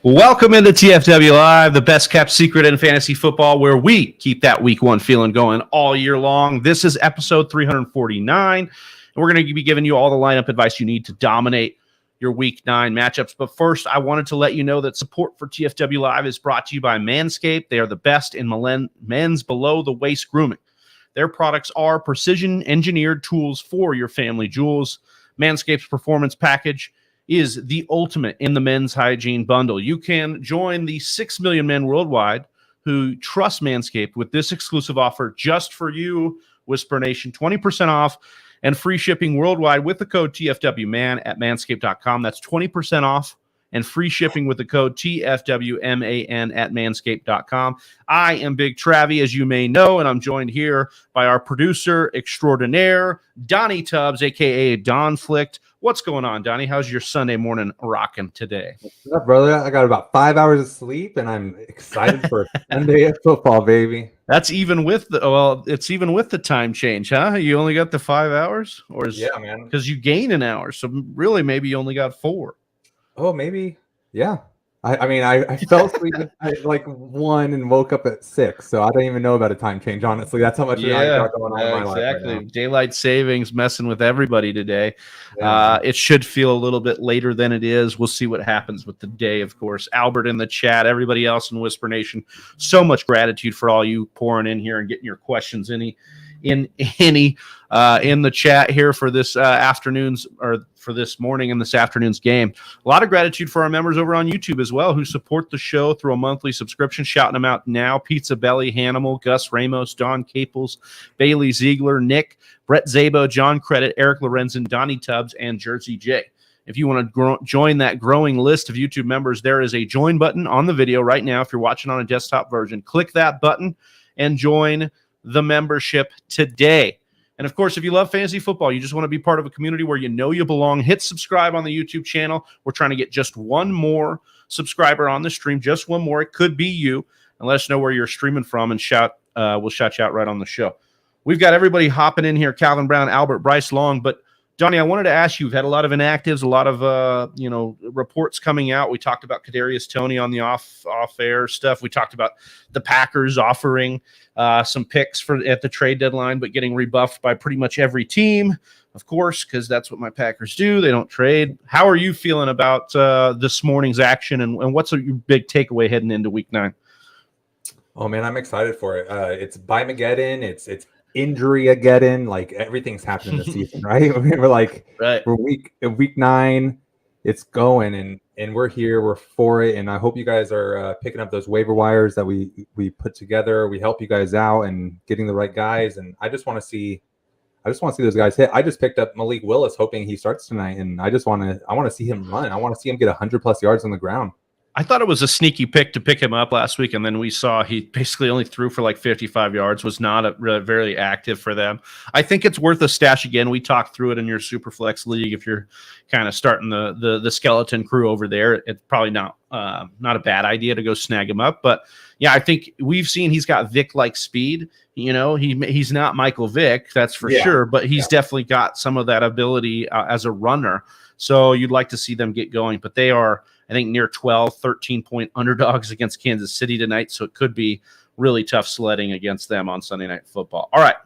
Welcome into TFW Live, the best kept secret in fantasy football, where we keep that week one feeling going all year long. This is episode 349, and we're going to be giving you all the lineup advice you need to dominate your week 9 matchups. But first, I wanted to let you know that support for TFW Live is brought to you by Manscaped. They are the best in men's below-the-waist grooming. Their products are precision-engineered tools for your family jewels. Manscaped's Performance Package is the ultimate in the men's hygiene bundle. You can join the 6 million men worldwide who trust Manscaped with this exclusive offer just for you, Whisper Nation. 20% off and free shipping worldwide with the code TFWMAN at manscaped.com. That's 20% off and free shipping with the code TFWMAN at manscaped.com. I am Big Travie, as you may know, and I'm joined here by our producer extraordinaire, Donnie Tubbs, a.k.a. Don Flicked. What's going on, Donnie? How's your Sunday morning rocking today? What's up, brother? I got about 5 hours of sleep, and I'm excited for Sunday of football, baby. That's even with it's even with the time change, huh? You only got the 5 hours? Yeah, man. Because you gain an hour, so really maybe you only got 4. Oh, maybe. Yeah. I fell asleep at like 1 and woke up at 6, so I don't even know about a time change, honestly. That's how much I got going on in my life right now. Daylight savings messing with everybody today. Yeah. It should feel a little bit later than it is. We'll see what happens with the day, of course. Albert in the chat, everybody else in Whisper Nation, so much gratitude for all you pouring in here and getting your questions in the chat here for this afternoon's or for this morning and this afternoon's game. A lot of gratitude for our members over on YouTube as well who support the show through a monthly subscription. Shouting them out now: Pizza Belly, Hanimal, Gus Ramos, Don Caples, Bailey Ziegler, Nick, Brett Zabo, John Credit, Eric Lorenzen, Donnie Tubbs, and Jersey J. If you want to join that growing list of YouTube members, there is a join button on the video right now. If you're watching on a desktop version, click that button and join the membership today. And of course, if you love fantasy football, you just want to be part of a community where you know you belong, hit subscribe on the YouTube channel. We're trying to get just one more subscriber on the stream, just one more. It could be you, and let us know where you're streaming from, and we'll shout you out right on the show. We've got everybody hopping in here: Calvin Brown, Albert, Bryce Long. But Donnie, I wanted to ask you, we've had a lot of inactives, a lot of reports coming out. We talked about Kadarius Toney on the off-air stuff. We talked about the Packers offering some picks at the trade deadline, but getting rebuffed by pretty much every team, of course, because that's what my Packers do. They don't trade. How are you feeling about this morning's action, and what's your big takeaway heading into Week 9? Oh man, I'm excited for it. It's By-Mageddon. It's injury-ageddon. Like everything's happening this season, right? We're week 9. It's going, and we're here. We're for it, and I hope you guys are picking up those waiver wires that we put together. We help you guys out and getting the right guys, and I just want to see those guys hit. I just picked up Malik Willis, hoping he starts tonight, and I want to see him run. I want to see him get 100+ yards on the ground. I thought it was a sneaky pick to pick him up last week, and then we saw he basically only threw for like 55 yards, was not very active for them. I think it's worth a stash again. We talked through it in your Superflex League. If you're kind of starting the skeleton crew over there, it's probably not a bad idea to go snag him up. But yeah, I think we've seen he's got Vic-like speed. You know, he's not Michael Vick, that's for sure, but he's definitely got some of that ability as a runner. So you'd like to see them get going, but they are, I think, near 13-point underdogs against Kansas City tonight, so it could be really tough sledding against them on Sunday Night Football. All right.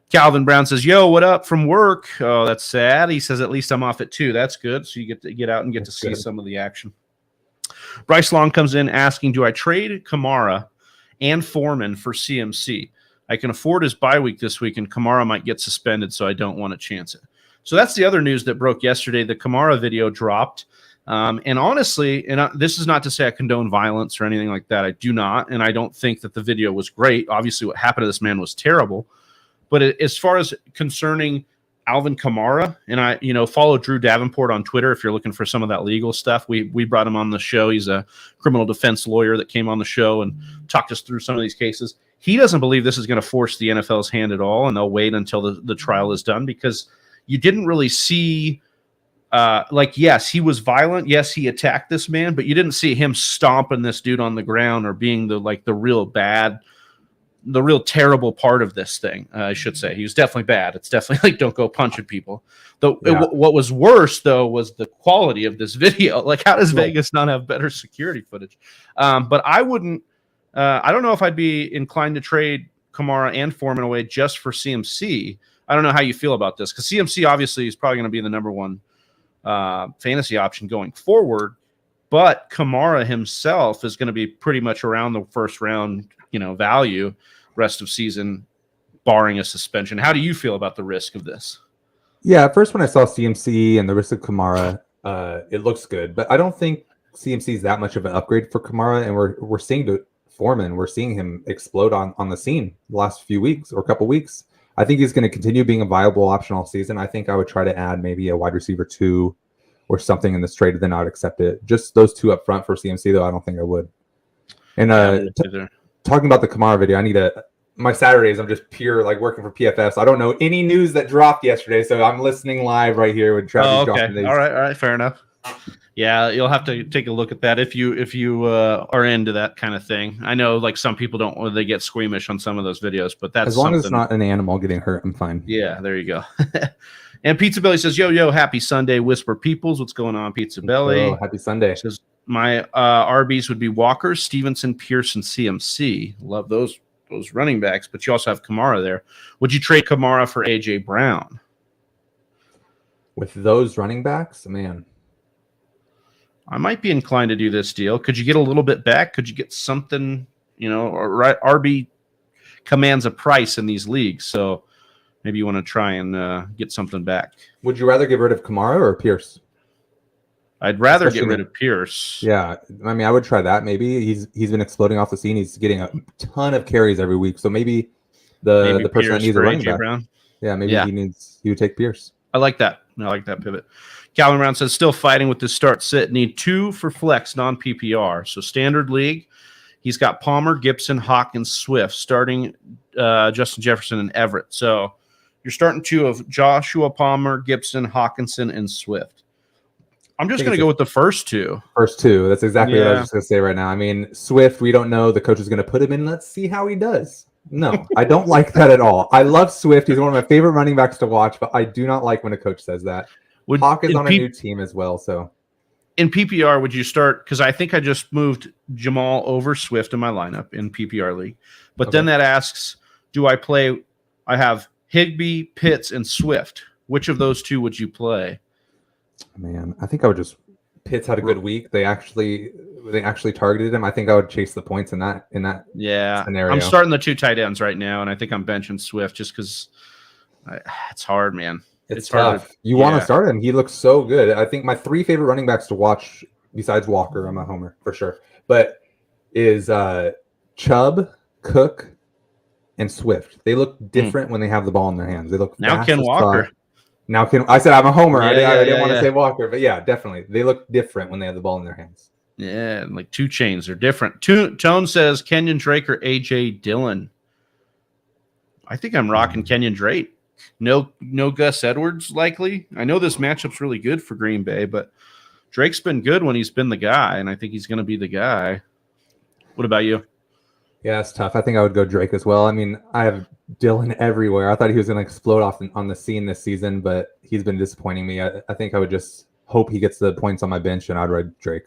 Calvin Brown says, yo, what up from work? Oh, that's sad. He says, at least I'm off at 2. That's good, so you get to get out and get to see some of the action. Bryce Long comes in asking, do I trade Kamara and Foreman for CMC? I can afford his bye week this week, and Kamara might get suspended, so I don't want to chance it. So that's the other news that broke yesterday. The Kamara video dropped. And honestly, this is not to say I condone violence or anything like that. I do not. And I don't think that the video was great. Obviously, what happened to this man was terrible. But as far as concerning Alvin Kamara, and I follow Drew Davenport on Twitter if you're looking for some of that legal stuff. We brought him on the show. He's a criminal defense lawyer that came on the show and talked us through some of these cases. He doesn't believe this is going to force the NFL's hand at all, and they'll wait until the trial is done, because you didn't really see yes, he was violent. Yes, he attacked this man, but you didn't see him stomping this dude on the ground or being the real bad the real terrible part of this thing. I should say he was definitely bad. It's definitely like, don't go punching people. Though what was worse though was the quality of this video. Like, how does Vegas not have better security footage? But I wouldn't. I don't know if I'd be inclined to trade Kamara and Foreman away just for CMC. I don't know how you feel about this, because CMC obviously is probably going to be the number one fantasy option going forward. But Kamara himself is going to be pretty much around the first round, value rest of season, barring a suspension. How do you feel about the risk of this? Yeah, at first when I saw CMC and the risk of Kamara, it looks good. But I don't think CMC is that much of an upgrade for Kamara. And we're seeing the Foreman, we're seeing him explode on the scene the last few weeks or couple weeks. I think he's going to continue being a viable option all season. I think I would try to add maybe a wide receiver 2 or something in this trade, then I would accept it. Just those 2 up front for CMC, though, I don't think I would. And talking about the Kamara video, my Saturdays, I'm just pure like working for PFF. So I don't know any news that dropped yesterday, so I'm listening live right here with Travis dropping these. All right, fair enough. Yeah, you'll have to take a look at that if you are into that kind of thing. I know like some people don't, they get squeamish on some of those videos, but that's as long as it's not an animal getting hurt, I'm fine. Yeah, there you go. And Pizza Belly says, yo, happy Sunday, Whisper Peoples. What's going on, Pizza Belly? Oh, happy Sunday. Says, my RBs would be Walker, Stevenson, Pearson, CMC. Love those running backs, but you also have Kamara there. Would you trade Kamara for A.J. Brown? With those running backs, man. I might be inclined to do this deal. Could you get a little bit back? Could you get something, RB commands a price in these leagues, so maybe you want to try and get something back. Would you rather get rid of Kamara or Pierce? I'd rather get rid of Pierce. Yeah, I would try that. Maybe he's been exploding off the scene. He's getting a ton of carries every week. So maybe the person that needs a running back. Brown. Yeah, maybe he would take Pierce. I like that. I like that pivot. Calvin Brown says, still fighting with the start sit. Need 2 for flex non-PPR. So standard league, he's got Palmer, Gibson, Hawkins, Swift, starting Justin Jefferson and Everett. So you're starting 2 of Joshua Palmer, Gibson, Hawkinson, and Swift. I'm just going to go with the first 2. First 2. That's exactly what I was just going to say right now. Swift, we don't know. The coach is going to put him in. Let's see how he does. No, I don't like that at all. I love Swift. He's one of my favorite running backs to watch, but I do not like when a coach says that. Hawk is on a new team as well. So in PPR, would you start? Because I think I just moved Jamal over Swift in my lineup in PPR league. But then that asks, do I play? I have Higbee, Pitts, and Swift. Which of those 2 would you play? Man, I think I would just. Pitts had a good week. They actually targeted him. I think I would chase the points in that scenario. I'm starting the 2 tight ends right now, and I think I'm benching Swift just because it's hard, man. It's tough. Hard. You want to start him. He looks so good. I think my 3 favorite running backs to watch, besides Walker, I'm a homer for sure, but is Chubb, Cook, and Swift. They look different when they have the ball in their hands. They look now Ken Walker. I said I'm a homer. I didn't want to say Walker, but yeah, definitely. They look different when they have the ball in their hands. Yeah, like 2 chains are different. Tone says Kenyon Drake or A.J. Dillon. I think I'm rocking Kenyon Drake. No Gus Edwards likely. I know this matchup's really good for Green Bay, but Drake's been good when he's been the guy, and I think he's going to be the guy. What about you? Yeah, it's tough. I think I would go Drake as well. I have Dillon everywhere. I thought he was going to explode off on the scene this season, but he's been disappointing me. I think I would just hope he gets the points on my bench, and I'd ride Drake.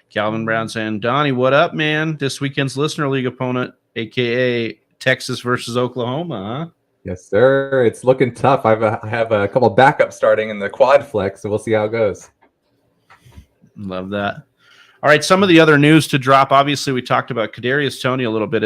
Calvin Brown saying, Donnie, what up, man? This weekend's Listener League opponent, a.k.a. Texas versus Oklahoma, huh? Yes, sir. It's looking tough. I have a couple backups starting in the quad flex, so we'll see how it goes. Love that. All right, some of the other news to drop. Obviously, we talked about Kadarius Toney a little bit.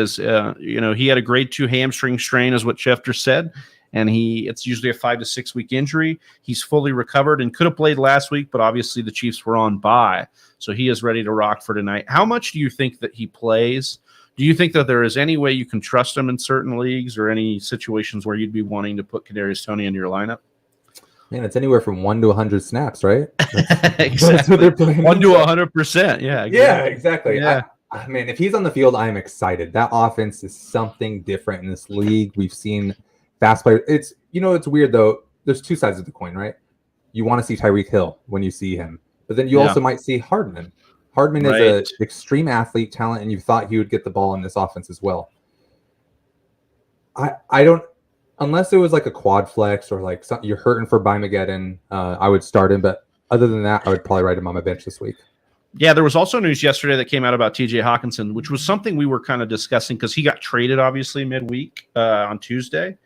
He had a grade 2 hamstring strain, is what Schefter said, and it's usually a 5 to 6 week injury. He's fully recovered and could have played last week, but obviously the Chiefs were on bye, so he is ready to rock for tonight. How much do you think that he plays? Do you think that there is any way you can trust him in certain leagues or any situations where you'd be wanting to put Kadarius Toney in your lineup? Man, it's anywhere from 1 to 100 snaps, right? Exactly. That's what they're playing. 1 to 100%. Yeah. Exactly. Yeah, exactly. Yeah. I mean, if he's on the field, I am excited. That offense is something different in this league. We've seen fast players. It's weird though. There's 2 sides of the coin, right? You want to see Tyreek Hill when you see him, but then you also might see Hardman. Hardman is an extreme athlete talent, and you thought he would get the ball in this offense as well. I don't, unless it was like a quad flex or like something you're hurting for Bymageddon, I would start him. But other than that, I would probably write him on my bench this week. Yeah, there was also news yesterday that came out about TJ Hawkinson, which was something we were kind of discussing because he got traded, obviously, midweek on Tuesday.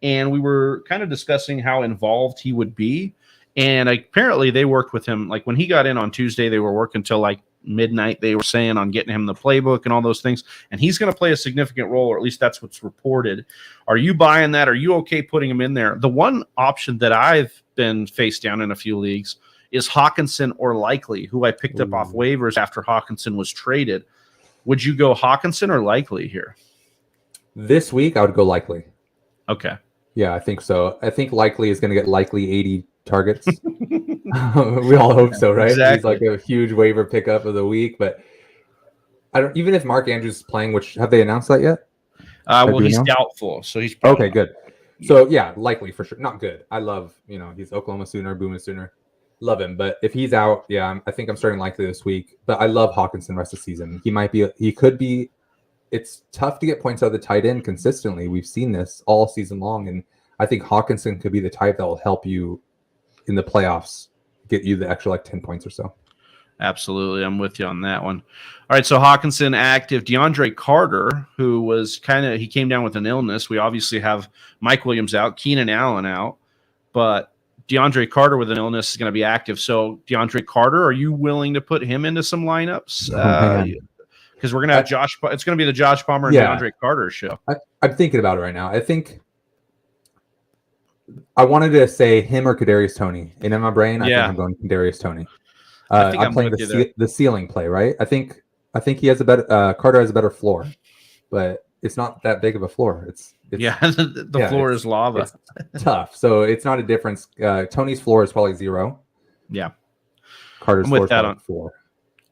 And we were kind of discussing how involved he would be. And apparently they worked with him. Like when he got in on Tuesday, they were working till like midnight, they were saying, on getting him the playbook and all those things. And he's going to play a significant role, or at least that's what's reported. Are you buying that? Are you okay putting him in there? The one option that I've been face down in a few leagues is Hawkinson or Likely, who I picked up off waivers after Hawkinson was traded. Would you go Hawkinson or Likely here? This week, I would go Likely. Okay. Yeah, I think so. I think Likely is going to get likely 80 targets. We all hope so, right? Exactly. He's like a huge waiver pickup of the week, but I don't. Even if Mark Andrews is playing, which have they announced that yet? Well, he's doubtful, so he's okay. Good. So yeah, Likely for sure. Not good. I love, he's Oklahoma Sooner, Boomer Sooner. Love him, but if he's out, I think I'm starting Likely this week. But I love Hawkinson rest of the season. He could be. It's tough to get points out of the tight end consistently. We've seen this all season long, and I think Hawkinson could be the type that will help you in the playoffs, get you the extra like 10 points or so. Absolutely. I'm with you on that one. All right. So Hawkinson active. DeAndre Carter, who was he came down with an illness. We obviously have Mike Williams out, Keenan Allen out, but DeAndre Carter with an illness is going to be active. So DeAndre Carter, are you willing to put him into some lineups? Because we're going to have Josh. It's going to be the Josh Palmer and DeAndre Carter show. I'm thinking about it right now. I think I wanted to say him or Kadarius Toney. And in my brain, I think I'm going Kadarius Toney. I'm playing the ceiling play, right? I think he has a better Carter has a better floor, but it's not that big of a floor. It's the floor is lava. It's tough, so it's not a difference. Tony's floor is probably 0. Yeah, Carter's floor is probably 4.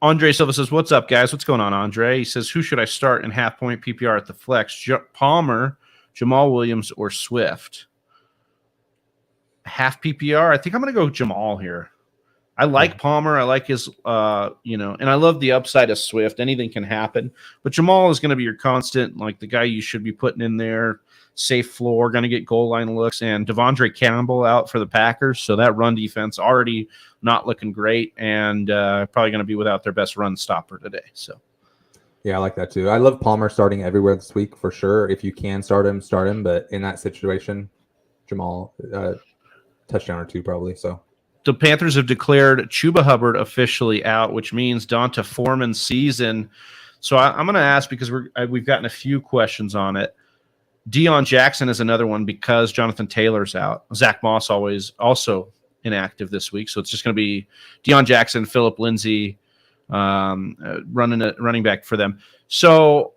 Andre Silva says, "What's up, guys? What's going on, Andre?" He says, "Who should I start in half-point PPR at the flex? Palmer, Jamal Williams, or Swift?" Half PPR. I think I'm going to go Jamal here. I like Palmer. I like his, and I love the upside of Swift. Anything can happen, but Jamal is going to be your constant, like the guy you should be putting in there. Safe floor, going to get goal line looks, and Devondre Campbell out for the Packers. So that run defense already not looking great, and probably going to be without their best run stopper today. So, yeah, I like that too. I love Palmer starting everywhere this week for sure. If you can start him. But in that situation, Jamal, touchdown or 2 probably. So. The Panthers have declared Chuba Hubbard officially out, which means Donta Foreman's season. So I'm going to ask, because we've gotten a few questions on it. Deion Jackson is another one because Jonathan Taylor's out. Zach Moss also inactive this week, so it's just going to be Deion Jackson, Phillip Lindsay, running back for them. So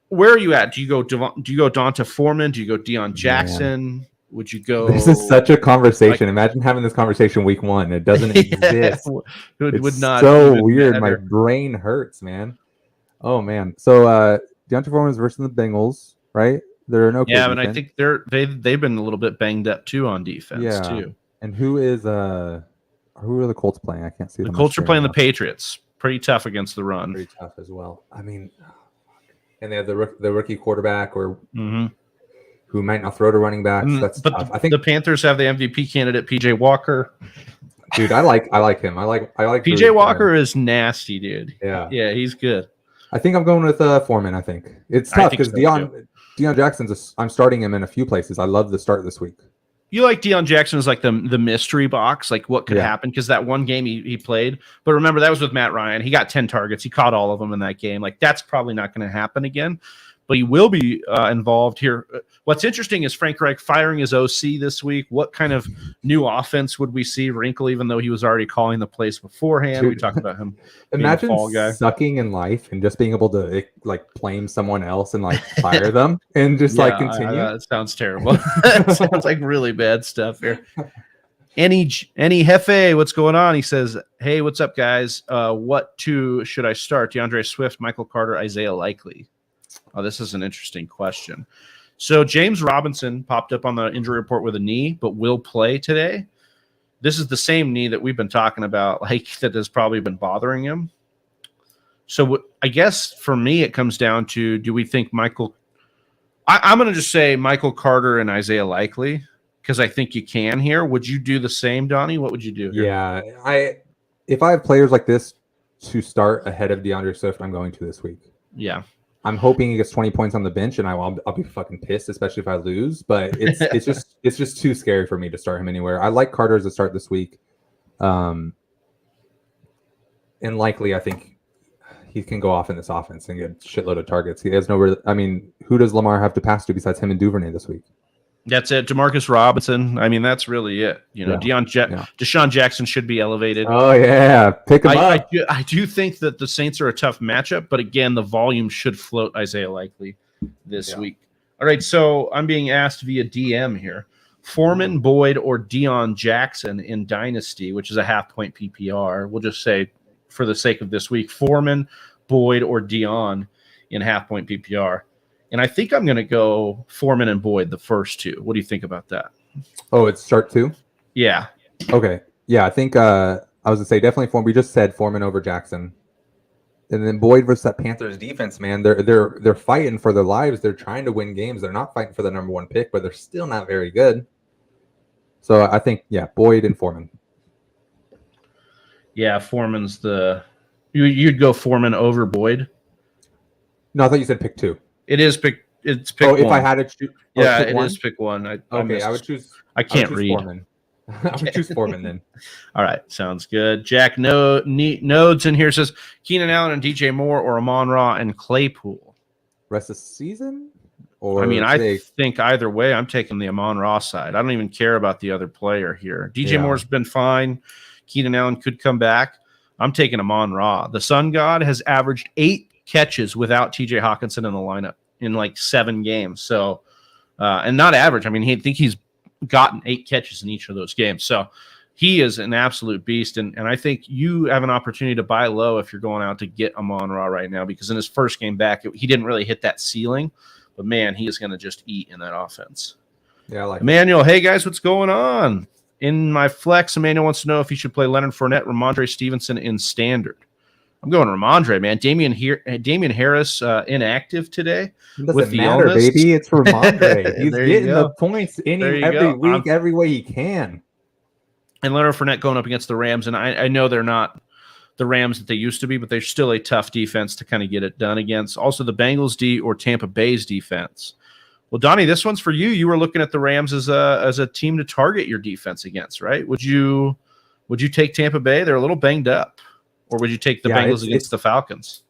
where are you at? Do you go Donta Foreman? Do you go Deion Jackson? Man. Would you go? This is such a conversation. Imagine having this conversation week 1. It doesn't exist. It would not. So weird. Matter. My brain hurts, man. Oh man. So Donta Foreman's versus the Bengals, right? They're an okay. Yeah, and I think they've been a little bit banged up too on defense too. And who are the Colts playing? I can't see. The Colts are playing the Patriots. Pretty tough against the run. Pretty tough as well. I mean, and they have the rookie quarterback who might not throw to running backs. That's tough. I think the Panthers have the MVP candidate PJ Walker. Dude, I like him. I like PJ Walker is nasty, dude. Yeah, he's good. I think I'm going with Foreman. I think it's tough because Deion Jackson's. I'm starting him in a few places. I love the start this week. You like Deion Jackson as like the mystery box, like what could happen, because that one game he played. But remember, that was with Matt Ryan. He got 10 targets. He caught all of them in that game. Like that's probably not going to happen again. But he will be involved here. What's interesting is Frank Reich firing his OC this week. What kind of new offense would we see? Wrinkle, even though he was already calling the plays beforehand. Dude, we talked about him. Imagine sucking in life and just being able to like blame someone else and like fire them and just like continue. That sounds terrible. That sounds like really bad stuff here. Any Hefe, what's going on? He says, "Hey, what's up, guys? What 2 should I start? DeAndre Swift, Michael Carter, Isaiah Likely." Oh, this is an interesting question. So James Robinson popped up on the injury report with a knee, but will play today. This is the same knee that we've been talking about, like that has probably been bothering him. So I guess for me, it comes down to, do we think Michael I'm going to just say Michael Carter and Isaiah Likely because I think you can here. Would you do the same, Donnie? What would you do here? Yeah, if I have players like this to start ahead of DeAndre Swift, I'm going to this week. Yeah. I'm hoping he gets 20 points on the bench, and I'll be fucking pissed, especially if I lose. But it's just too scary for me to start him anywhere. I like Carter as a start this week, and Likely I think he can go off in this offense and get a shitload of targets. He has no. I mean, who does Lamar have to pass to besides him and Duvernay this week? That's it. Demarcus Robinson. I mean, that's really it. Deshaun Jackson should be elevated. Oh yeah, pick him up. I do think that the Saints are a tough matchup, but again, the volume should float Isaiah Likely this week. All right, so I'm being asked via DM here: Foreman, Boyd, or Deion Jackson in Dynasty, which is a half-point PPR. We'll just say, for the sake of this week, Foreman, Boyd, or Deion in half-point PPR. And I think I'm going to go Foreman and Boyd, the first two. What do you think about that? Oh, it's start two? Yeah. Okay. Yeah, I think I was going to say definitely Foreman. We just said Foreman over Jackson. And then Boyd versus that Panthers defense, man. They're fighting for their lives. They're trying to win games. They're not fighting for the number one pick, but they're still not very good. So I think, Boyd and Foreman. Yeah, Foreman's you'd go Foreman over Boyd? No, I thought you said pick two. It's pick one. If I had to choose. Yeah, it is pick one. I would choose. I can't read. Foreman. I would choose Foreman then. All right, sounds good. Jack Nodes in here says Keenan Allen and DJ Moore or Amon-Ra and Claypool. Rest of the season? I think either way, I'm taking the Amon-Ra side. I don't even care about the other player here. DJ Moore's been fine. Keenan Allen could come back. I'm taking Amon-Ra. The Sun God has averaged 8 catches without TJ Hawkinson in the lineup in like 7 games. So, and not average. I mean, I think he's gotten 8 catches in each of those games. So he is an absolute beast. And I think you have an opportunity to buy low if you're going out to get Amon-Ra right now, because in his first game back, he didn't really hit that ceiling, but man, he is going to just eat in that offense. Yeah. I like Emmanuel. Hey guys, what's going on? In my flex, Emmanuel wants to know if he should play Leonard Fournette, Ramondre Stevenson in standard. I'm going Ramondre, man. Damian Harris inactive today. Doesn't matter, baby. It's Ramondre. He's getting the points every week, every way he can. And Leonard Fournette going up against the Rams, and I know they're not the Rams that they used to be, but they're still a tough defense to kind of get it done against. Also, the Bengals D or Tampa Bay's defense. Well, Donnie, this one's for you. You were looking at the Rams as a team to target your defense against, right? Would you take Tampa Bay? They're a little banged up. Or would you take the Bengals against the Falcons?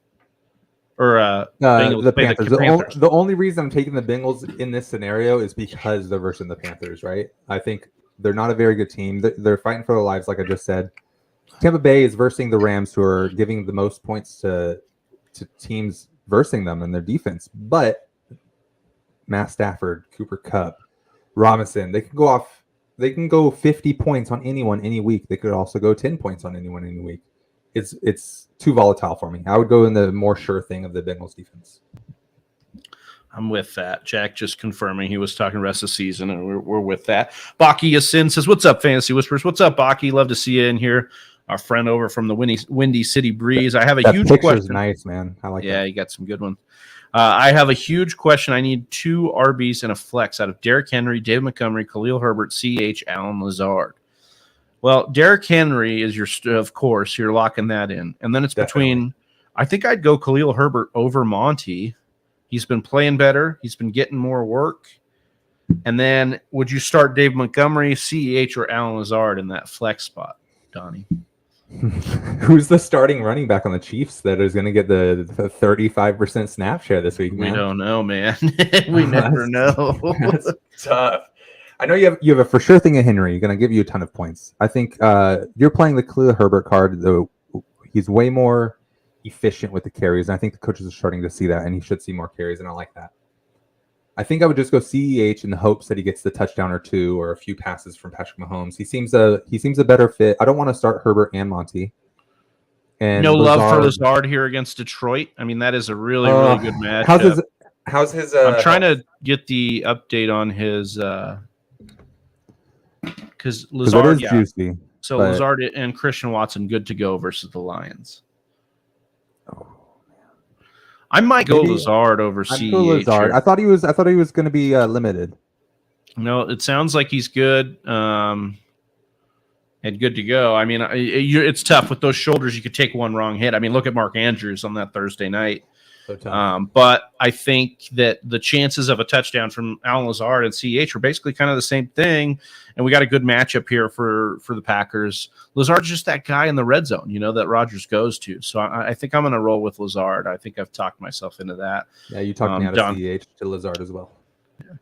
Or Bengals, the Panthers. The only reason I'm taking the Bengals in this scenario is because they're versus the Panthers, right? I think they're not a very good team. They're fighting for their lives, like I just said. Tampa Bay is versing the Rams, who are giving the most points to teams versing them in their defense. But Matt Stafford, Cooper Kupp, Robinson, they can go 50 points on anyone any week. They could also go 10 points on anyone any week. It's too volatile for me. I would go in the more sure thing of the Bengals defense. I'm with that. Jack just confirming he was talking rest of the season, and we're with that. Baki Yasin says, "What's up, Fantasy Whispers? What's up, Baki? Love to see you in here. Our friend over from the Windy City Breeze. I have a huge question. Nice, man. I like that. Yeah, you got some good ones. I have a huge question. I need 2 RBs and a flex out of Derrick Henry, David Montgomery, Khalil Herbert, CH, Allen Lazard. Well, Derrick Henry is of course, you're locking that in. And then it's between, I think I'd go Khalil Herbert over Monty. He's been playing better. He's been getting more work. And then would you start Dave Montgomery, CEH, or Allen Lazard in that flex spot, Donnie? Who's the starting running back on the Chiefs that is going to get the 35% snap share this week, man? We don't know, man. We never know. That's tough. I know you have a for sure thing at Henry. Going to give you a ton of points. I think you're playing the Khalil Herbert card, though. He's way more efficient with the carries, and I think the coaches are starting to see that, and he should see more carries, and I like that. I think I would just go CEH in the hopes that he gets the touchdown or 2 or a few passes from Patrick Mahomes. He seems a better fit. I don't want to start Herbert and Monty. And no Lazard, love for Lazard here against Detroit. I mean, that is a really good match. How's his? I'm trying to get the update on his. Because Lazard is juicy. So Lazard and Christian Watson good to go versus the Lions. Oh I might go Lazard over CEH. Lazard. I thought he was going to be limited. No, it sounds like he's good. And good to go. I mean, it's tough with those shoulders. You could take one wrong hit. I mean, look at Mark Andrews on that Thursday night. So tough. But I think that the chances of a touchdown from Alan Lazard and CEH are basically kind of the same thing. And we got a good matchup here for the Packers. Lazard's just that guy in the red zone, that Rodgers goes to. So I think I'm going to roll with Lazard. I think I've talked myself into that. Yeah, you talked me out of CEH to Lazard as well. Yeah.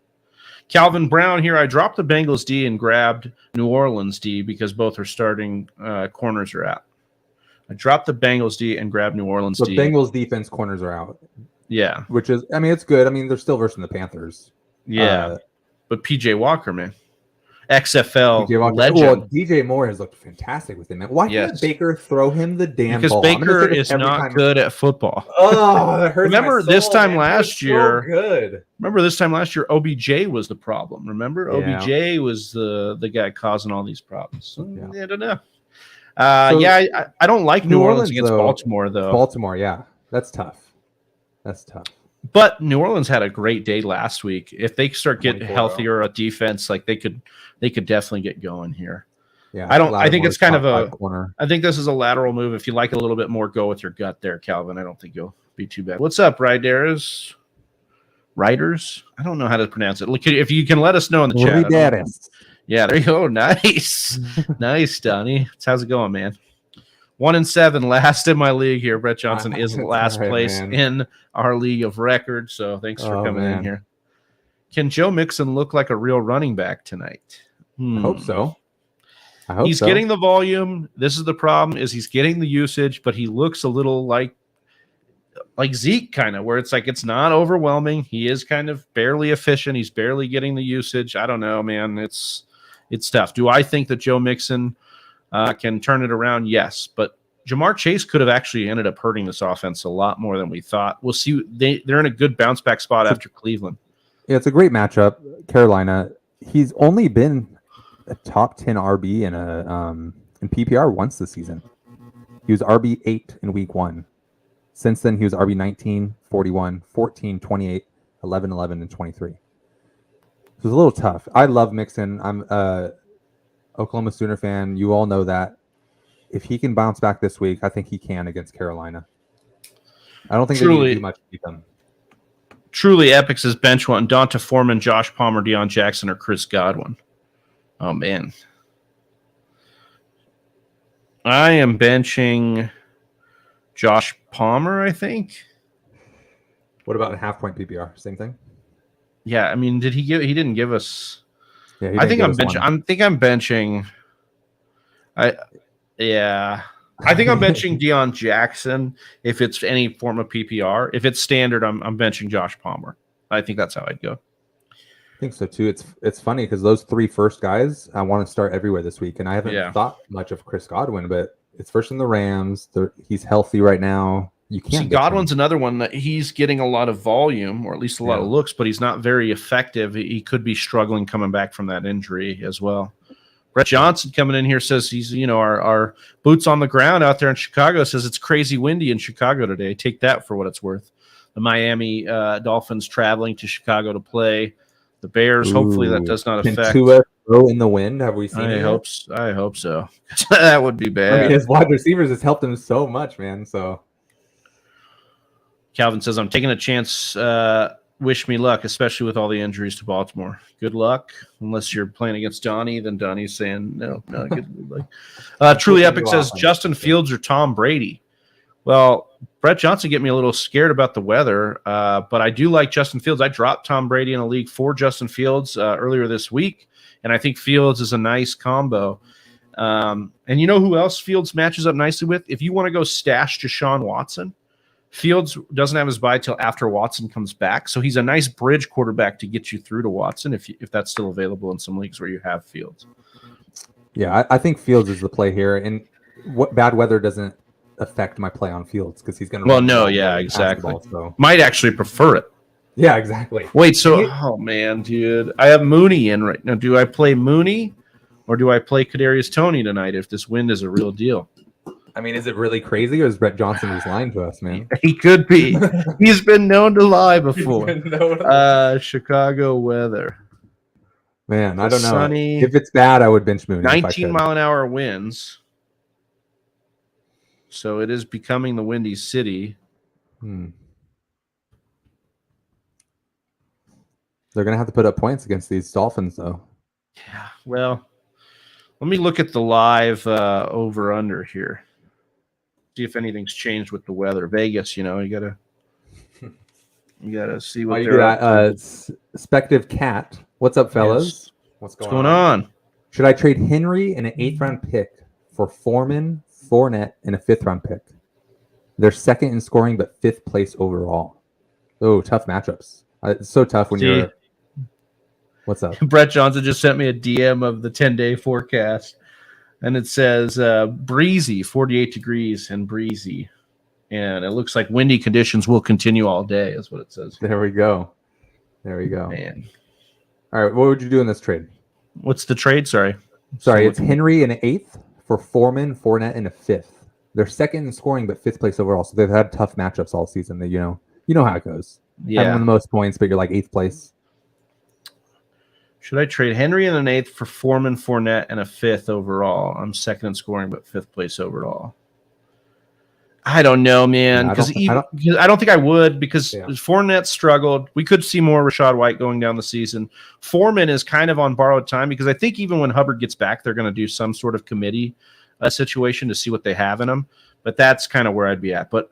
Calvin Brown here. I dropped the Bengals D and grabbed New Orleans D because both are starting corners are out. I dropped the Bengals D and grabbed New Orleans D. The Bengals defense corners are out. Yeah. Which is, it's good. I mean, they're still versus the Panthers. Yeah. But PJ Walker, man. XFL legend. Well, DJ Moore has looked fantastic with him. Why can't Baker throw him the damn ball? Because Baker is not good at football. Oh, that hurts. Remember my soul, this time man. last year? So good. Remember this time last year? OBJ was the problem. Remember, OBJ was the guy causing all these problems. So, I don't know. I don't like New Orleans against Baltimore though. Baltimore, that's tough. But New Orleans had a great day last week. If they start getting healthier at defense, like they could definitely get going here. Yeah, I think it's kind of a corner. I think this is a lateral move. If you like it a little bit more, go with your gut there, Calvin. I don't think you'll be too bad. What's up, Riders? I don't know how to pronounce it. Look, if you can let us know in the chat. Yeah, there you go. Nice. Nice, Donnie. How's it going, man? 1-7, last in my league here. Brett Johnson is last place in our league of record. So thanks for coming in here. Can Joe Mixon look like a real running back tonight? I hope so. He's getting the volume. This is the problem: is he's getting the usage, but he looks a little like Zeke, kind of, where it's like it's not overwhelming. He is kind of barely efficient. He's barely getting the usage. I don't know, man. It's tough. Do I think that Joe Mixon can turn it around? Yes, but Jamar Chase could have actually ended up hurting this offense a lot more than we thought. We'll see. They're in a good bounce back spot after Cleveland. Yeah, it's a great matchup. Carolina. He's only been a top 10 RB in PPR once this season. He was RB 8 in week 1. Since then, he was RB 19, 41, 14, 28, 11, 11, and 23. So it's a little tough. I love Mixon. I'm Oklahoma Sooner fan. You all know that. If he can bounce back this week, I think he can against Carolina. I don't think they need to do much to beat them. Truly, Epix is bench one. Donta Foreman, Josh Palmer, Deion Jackson, or Chris Godwin. Oh, man. I am benching Josh Palmer, I think. What about a half-point PPR? Same thing? Yeah, I mean, he didn't give us... Yeah, I think I'm benching. I think I'm benching Deion Jackson if it's any form of PPR. If it's standard, I'm benching Josh Palmer. I think that's how I'd go. I think so too. It's funny because those 3 first guys I want to start everywhere this week, and I haven't thought much of Chris Godwin, but it's first in the Rams. He's healthy right now. You can't see Godwin's another one that he's getting a lot of volume, or at least a lot of looks, but he's not very effective. He could be struggling coming back from that injury as well. Brett Johnson coming in here says he's, our boots on the ground out there in Chicago, says it's crazy windy in Chicago today. Take that for what it's worth. The Miami Dolphins traveling to Chicago to play the Bears. Hopefully that does not affect. Tua throw in the wind? Have we seen it? I hope so. That would be bad. I mean, his wide receivers has helped him so much, man. So Calvin says, I'm taking a chance. Wish me luck, especially with all the injuries to Baltimore. Good luck. Unless you're playing against Donnie, then Donnie's saying no. Good luck. Truly Epic says Justin Fields or Tom Brady. Well, Brett Johnson get me a little scared about the weather, but I do like Justin Fields. I dropped Tom Brady in a league for Justin Fields earlier this week, and I think Fields is a nice combo. And you know who else Fields matches up nicely with? If you want to go stash Deshaun Watson, Fields doesn't have his bye till after Watson comes back, so he's a nice bridge quarterback to get you through to Watson if that's still available in some leagues where you have Fields. Yeah, I think Fields is the play here, and what bad weather doesn't affect my play on Fields because he's going to. Well, no, yeah, exactly. So. Might actually prefer it. Yeah, exactly. Wait, so oh man, dude, I have Mooney in right now. Do I play Mooney or do I play Kadarius Toney tonight if this wind is a real deal? I mean, is it really crazy, or is Brett Johnson just lying to us, man? He could be. He's been known to lie before. Chicago weather. Man, I don't know. Sunny, if it's bad, I would bench Mooney. 19-mile-an-hour winds. So it is becoming the windy city. They're going to have to put up points against these Dolphins, though. Yeah, well, let me look at the live over-under here. See if anything's changed with the weather. Vegas, you gotta see what they're up to. Spective Cat. What's up, fellas? Yes. What's going on? Should I trade Henry and an 8th-round pick for Foreman, Fournette, and a 5th-round pick? They're second in scoring, but 5th place overall. Oh, tough matchups. It's so tough when you're... What's up? Brett Johnson just sent me a DM of the 10-day forecast, and it says breezy, 48 degrees and breezy. And it looks like windy conditions will continue all day, is what it says. There we go. Man. All right, what would you do in this trade? What's the trade? Sorry, it's Henry and an 8th for Foreman, Fournette, and a 5th. They're second in scoring, but 5th place overall. So they've had tough matchups all season. That you know how it goes. Yeah, having the most points, but you're like 8th place. Should I trade Henry and an 8th for Foreman, Fournette, and a 5th overall? I'm second in scoring, but 5th place overall. I don't know, man. Because I don't think I would, because Fournette struggled. We could see more Rachaad White going down the season. Foreman is kind of on borrowed time, because I think even when Hubbard gets back, they're going to do some sort of committee situation to see what they have in them. But that's kind of where I'd be at. But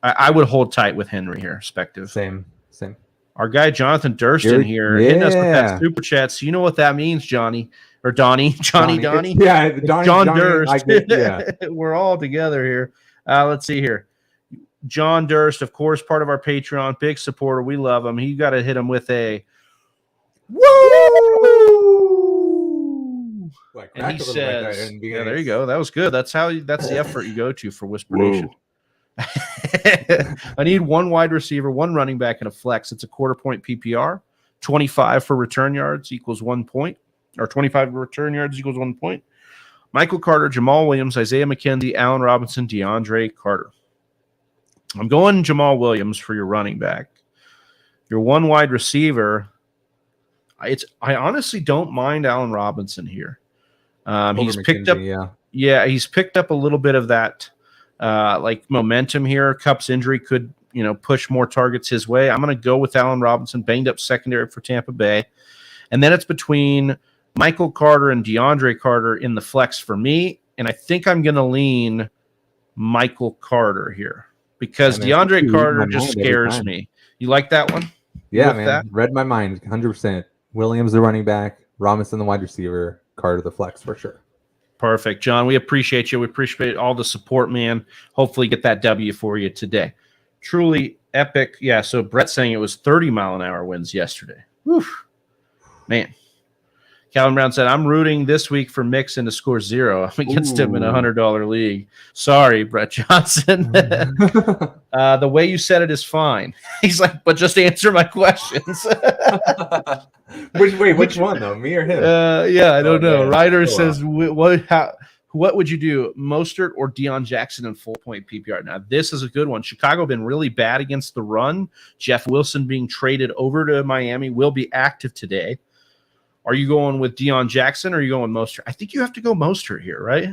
I would hold tight with Henry here, Spective. Same. Our guy Jonathan Durst in here hitting us with that super chat. So you know what that means, Johnny or Donnie. Donnie. Yeah, Jon Durst. We're all together here. Let's see here. Jon Durst, of course, part of our Patreon, big supporter. We love him. You got to hit him with a woo. And he says, "Yeah, there you go. That was good. That's the effort you go to for Whisper Nation." I need one wide receiver, one running back, and a flex. It's a quarter-point PPR. 25 for return yards equals 1 point, or 25 return yards equals 1 point. Michael Carter, Jamal Williams, Isaiah McKenzie, Allen Robinson, DeAndre Carter. I'm going Jamal Williams for your running back. Your one wide receiver, I honestly don't mind Allen Robinson here. He's picked up, he's picked up a little bit of that momentum here. Kupp's injury could, push more targets his way. I'm going to go with Allen Robinson, banged up secondary for Tampa Bay. And then it's between Michael Carter and DeAndre Carter in the flex for me. And I think I'm going to lean Michael Carter here, because DeAndre Carter just scares me. You like that one? Yeah, man. That? Read my mind 100%. Williams, the running back, Robinson, the wide receiver, Carter, the flex for sure. Perfect, John. We appreciate you. We appreciate all the support, man. Hopefully get that W for you today. Truly epic. Yeah, so Brett's saying it was 30-mile-an-hour winds yesterday. Whew. Man. Calvin Brown said, I'm rooting this week for Mixon to score 0. I'm against him in a $100 league. Sorry, Brett Johnson. The way you said it is fine. He's like, but just answer my questions. Which one, though? Me or him? I don't know. Ryder says, what would you do, Mostert or Deion Jackson in full-point PPR? Now, this is a good one. Chicago been really bad against the run. Jeff Wilson being traded over to Miami will be active today. Are you going with Deion Jackson or are you going Mostert? I think you have to go Mostert here, right?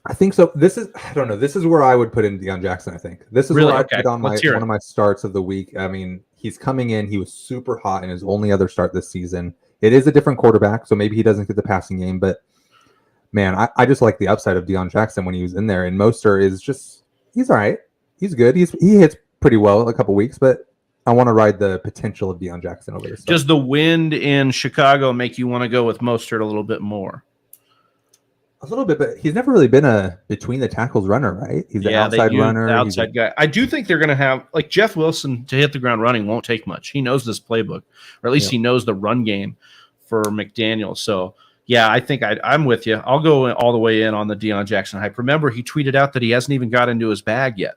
I think so. I don't know. This is where I would put in Deion Jackson, I think. This is really? Where Okay. I put on one of my starts of the week. I mean, he's coming in. He was super hot in his only other start this season. It is a different quarterback, so maybe he doesn't get the passing game. But, man, I just like the upside of Deion Jackson when he was in there. And Mostert is just – he's all right. He's good. He hits pretty well a couple weeks, but – I want to ride the potential of Deion Jackson over this. Does the wind in Chicago make you want to go with Mostert a little bit more? A little bit, but he's never really been a between the tackles runner, right? He's an outside runner. The outside guy. I do think they're going to have, like, Jeff Wilson to hit the ground running won't take much. He knows this playbook, or at least he knows the run game for McDaniel. So, yeah, I think I'm with you. I'll go all the way in on the Deion Jackson hype. Remember, he tweeted out that he hasn't even got into his bag yet,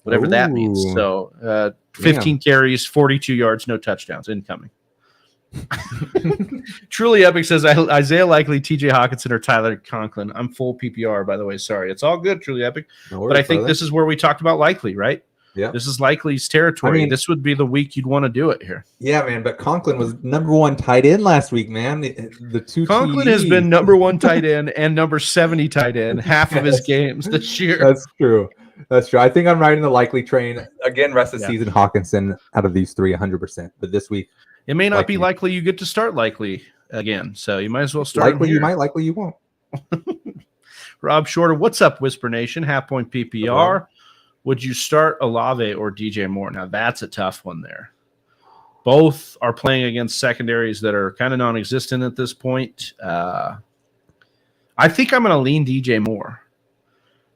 whatever that means. So, 15 carries, 42 yards, no touchdowns incoming. Truly Epic says Isaiah Likely, TJ Hawkinson, or Tyler Conklin. I'm full PPR, by the way. Sorry. It's all good, Truly Epic. No worries, but I think this is where we talked about Likely, right? Yeah. This is Likely's territory. I mean, this would be the week you'd want to do it here. Yeah, man. But Conklin was number 1 tight end last week, man. The 2 Conklin has been number 1 tight end and number 70 tight end half of his games this year. That's true. That's true. I think I'm riding the Likely train. Again, rest of the season, Hawkinson out of these 3, 100%. But this week, it may not be likely you get to start Likely again. So you might as well start Likely you might, Likely you won't. Rob Shorter, what's up, Whisper Nation? Half point PPR. Hello. Would you start Olave or DJ Moore? Now, that's a tough one there. Both are playing against secondaries that are kind of non-existent at this point. I think I'm going to lean DJ Moore.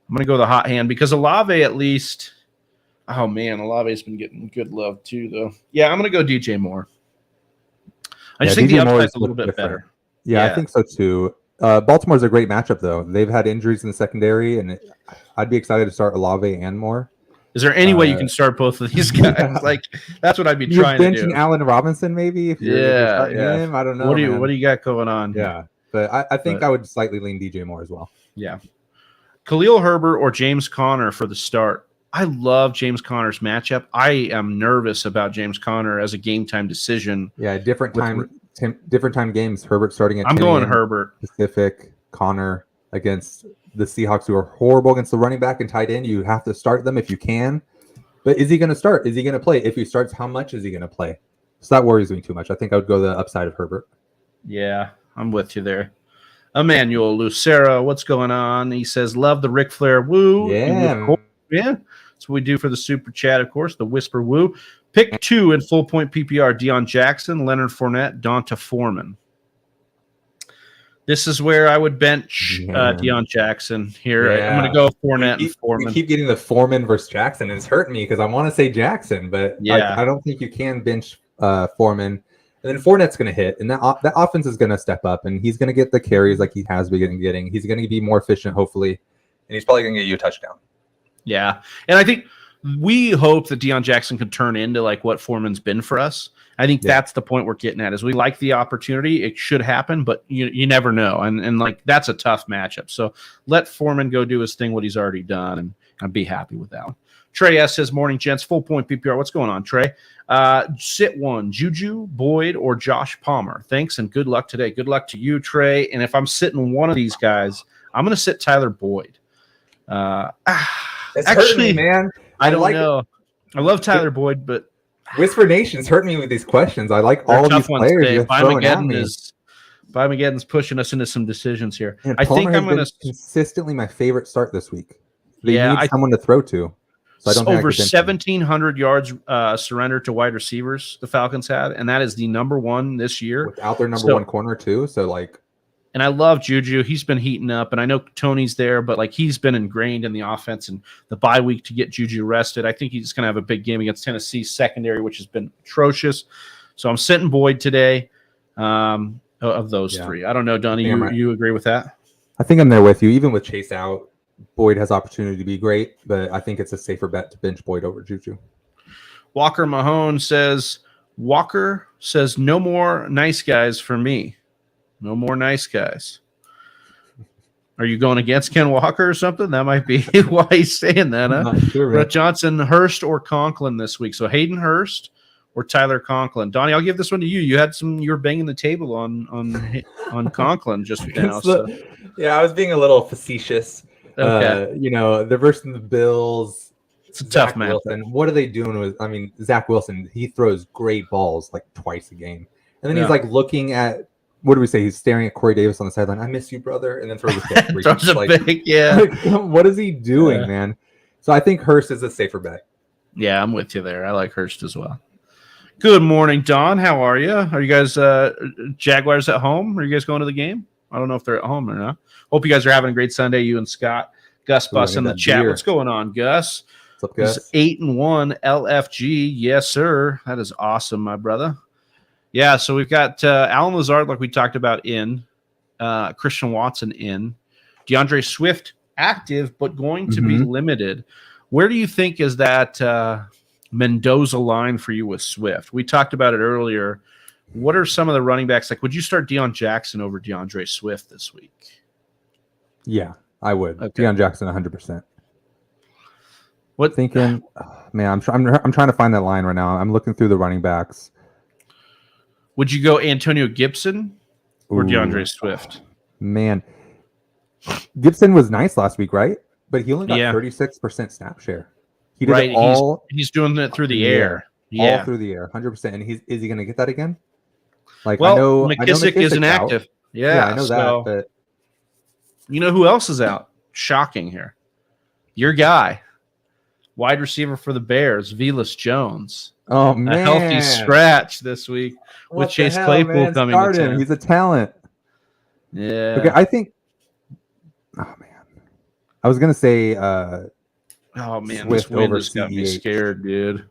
I'm going to go the hot hand because Olave at least – oh, man, Olave's been getting good love too, though. Yeah, I'm going to go DJ Moore. I just think the upside's a little bit better. Yeah, I think so too. Baltimore's a great matchup, though. They've had injuries in the secondary, and I'd be excited to start Olave and Moore. Is there any way you can start both of these guys? Yeah. Like, that's what I'd be trying to do. Allen Robinson, maybe, if you're starting him. I don't know. What do you got going on? Yeah, but I think I would slightly lean DJ Moore as well. Yeah. Khalil Herbert or James Conner for the start. I love James Conner's matchup. I am nervous about James Conner as a game time decision. Yeah, different time games. Herbert starting at I'm going Herbert. Pacific, Conner against the Seahawks, who are horrible against the running back and tight end. You have to start them if you can. But is he going to start? Is he going to play? If he starts, how much is he going to play? So that worries me too much. I think I would go the upside of Herbert. Yeah, I'm with you there. Emmanuel Lucero, what's going on? He says, love the Ric Flair woo. Yeah. That's what we do for the super chat, of course, the whisper woo. Pick 2 in full point PPR, Deion Jackson, Leonard Fournette, Donta Foreman. This is where I would bench Deion Jackson here. Yeah. I'm going to go Fournette and Foreman. You keep getting the Foreman versus Jackson, and it's hurting me because I want to say Jackson, but I don't think you can bench Foreman. And then Fournette's going to hit, and that offense is going to step up, and he's going to get the carries like he has been getting. He's going to be more efficient, hopefully, and he's probably going to get you a touchdown. Yeah, and I think we hope that Deion Jackson can turn into like what Foreman's been for us. I think that's the point we're getting at. Is we like the opportunity, it should happen, but you never know, and like that's a tough matchup. So let Foreman go do his thing, what he's already done, and I'd be happy with that one. Trey S says, morning, gents, full point PPR. What's going on, Trey? Sit one, Juju, Boyd, or Josh Palmer. Thanks and good luck today. Good luck to you, Trey. And if I'm sitting one of these guys, I'm going to sit Tyler Boyd. It's hurting me, man. I don't know. I love Tyler Boyd, but Whisper Nation's hurting me with these questions. I like all of these players. By pushing us into some decisions here. And I think I'm going to consistently my favorite start this week. They need someone to throw to. So I don't over 1,700 yards surrendered to wide receivers the Falcons had, and that is the number 1 this year. Without their number 1 corner too. So like, and I love Juju. He's been heating up, and I know Tony's there, but like he's been ingrained in the offense. And the bye week to get Juju rested, I think he's going to have a big game against Tennessee's secondary, which has been atrocious. So I'm sitting Boyd today. Of those 3, I don't know, Donnie. You agree with that? I think I'm there with you. Even with Chase out, Boyd has opportunity to be great, but I think it's a safer bet to bench Boyd over Juju. Walker Mahone says, no more nice guys for me. No more nice guys. Are you going against Ken Walker or something? That might be why he's saying that, huh? Not sure, Brett Johnson, Hurst, or Conklin this week. So Hayden Hurst or Tyler Conklin. Donnie, I'll give this one to you. You were banging the table on Conklin just now. Yeah, I was being a little facetious. Okay. They're versus the Bills. It's a tough match. What are they doing with? I mean, Zach Wilson. He throws great balls like twice a game, and then he's like looking at. What do we say? He's staring at Corey Davis on the sideline. I miss you, brother, and then throws a pick. What is he doing, man? So I think Hurst is a safer bet. Yeah, I'm with you there. I like Hurst as well. Good morning, Don. How are you? Are you guys Jaguars at home? Are you guys going to the game? I don't know if they're at home or not. Hope you guys are having a great Sunday, you and Scott. Gus Bus in the chat. What's going on, Gus? What's up, Gus? 8-1 LFG. Yes, sir. That is awesome, my brother. Yeah, so we've got Alan Lazard, like we talked about, in. Christian Watson in. DeAndre Swift active, but going to be limited. Where do you think is that Mendoza line for you with Swift? We talked about it earlier What are some of the running backs? Like, would you start Deion Jackson over DeAndre Swift this week? Yeah, I would. Okay. Deion Jackson, 100%. What thinking? Man, I'm trying to find that line right now. I'm looking through the running backs. Would you go Antonio Gibson or DeAndre Swift? Man, Gibson was nice last week, right? But he only got 36% snap share. He did it all. He's doing it through the air. All through the air, 100%. And is he going to get that again? Like, well, I know McKissick isn't active. Out. Yeah, I know that. But you know who else is out? Shocking here. Your guy, wide receiver for the Bears, Velus Jones. Oh man, a healthy scratch this week with Chase Claypool coming. Start him. He's a talent. Yeah. Okay, I think. Oh man, I was gonna say. Oh man, Swift this wind over just got me scared, dude.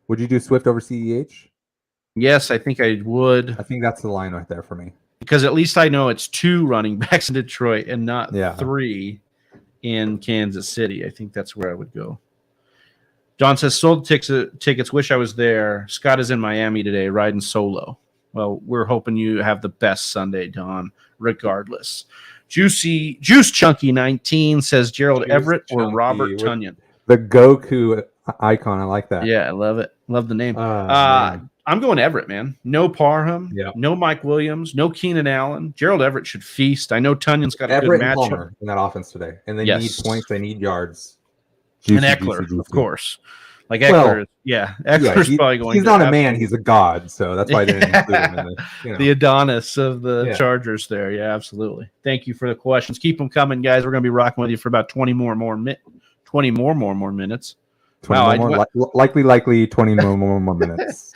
Would you do Swift over CEH? Yes, I think I would. I think that's the line right there for me. Because at least I know it's 2 running backs in Detroit and not 3 in Kansas City. I think that's where I would go. John says, sold tickets. Wish I was there. Scott is in Miami today, riding solo. Well, we're hoping you have the best Sunday, Don, regardless. Juice Chunky 19 says Gerald Everett or Robert Tunyon. The Goku icon. I like that. Yeah, I love it. Love the name. I'm going Everett, man. No Parham, no Mike Williams, no Keenan Allen. Gerald Everett should feast. I know Tunyon's got a good matchup in that offense today, and they need points. They need yards. And Eckler, of course. Like Eckler, Eckler's probably going. He's not a man; he's a god. So that's why I didn't include him in the Adonis of the Chargers. There, yeah, absolutely. Thank you for the questions. Keep them coming, guys. We're going to be rocking with you for about 20 more minutes. likely 20 more minutes.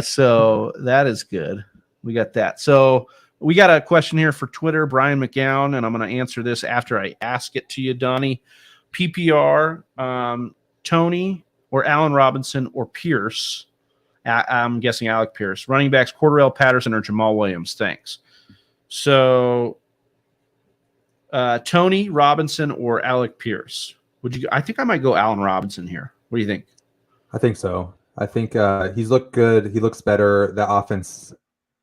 So that is good. We got that. So we got a question here for Twitter, Brian McGowan, and I'm going to answer this after I ask it to you, Donnie. PPR, Tony or Allen Robinson or Pierce. I'm guessing Alec Pierce. Running backs, Cordarrelle Patterson or Jamal Williams. Thanks. So Tony Robinson or Alec Pierce. I think I might go Allen Robinson here. What do you think? I think so. I think he's looked good. He looks better. The offense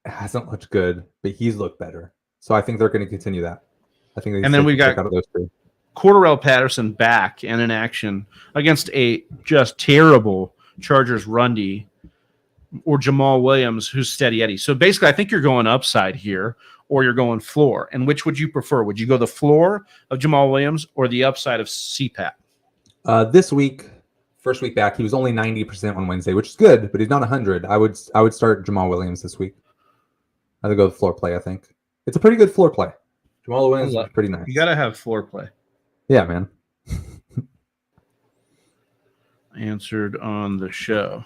hasn't looked good, but he's looked better. So I think they're going to continue that. I think. And then we've got Cordarrelle Patterson back and in action against a just terrible Chargers run D, or Jamal Williams, who's steady Eddie. So basically, I think you're going upside here, or you're going floor. And which would you prefer? Would you go the floor of Jamal Williams or the upside of CPAT? This week, first week back, he was only 90% on Wednesday, which is good, but he's not 100. I would start Jamal Williams this week. I'd go the floor play. I think it's a pretty good floor play. Jamal Williams is pretty nice. You got to have floor play. Yeah, man. Answered on the show.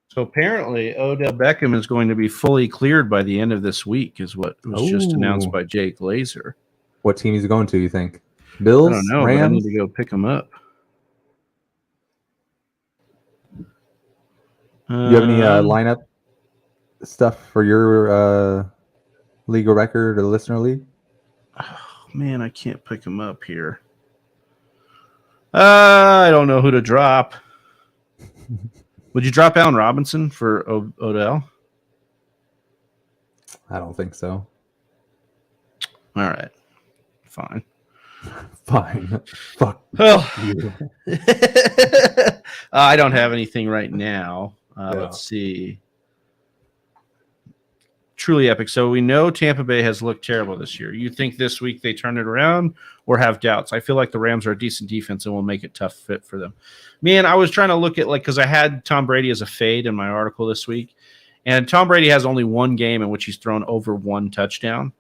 So apparently Odell Beckham is going to be fully cleared by the end of this week, is what was just announced by Jake Glazer. What team is he going to, you think? Bills? I don't know, Rams? but I need to go pick him up. Do you have any lineup stuff for your legal record or listener league? Oh, man, I can't pick him up here. I don't know who to drop. Would you drop Allen Robinson for Odell? I don't think so. All right. Fine. Fuck you. I don't have anything right now. Let's see. Truly epic. So we know Tampa Bay has looked terrible this year. You think this week they turn it around or have doubts? I feel like the Rams are a decent defense and will make it tough fit for them. Man, I was trying to look at because I had Tom Brady as a fade in my article this week, and Tom Brady has only one game in which he's thrown over 1 touchdown.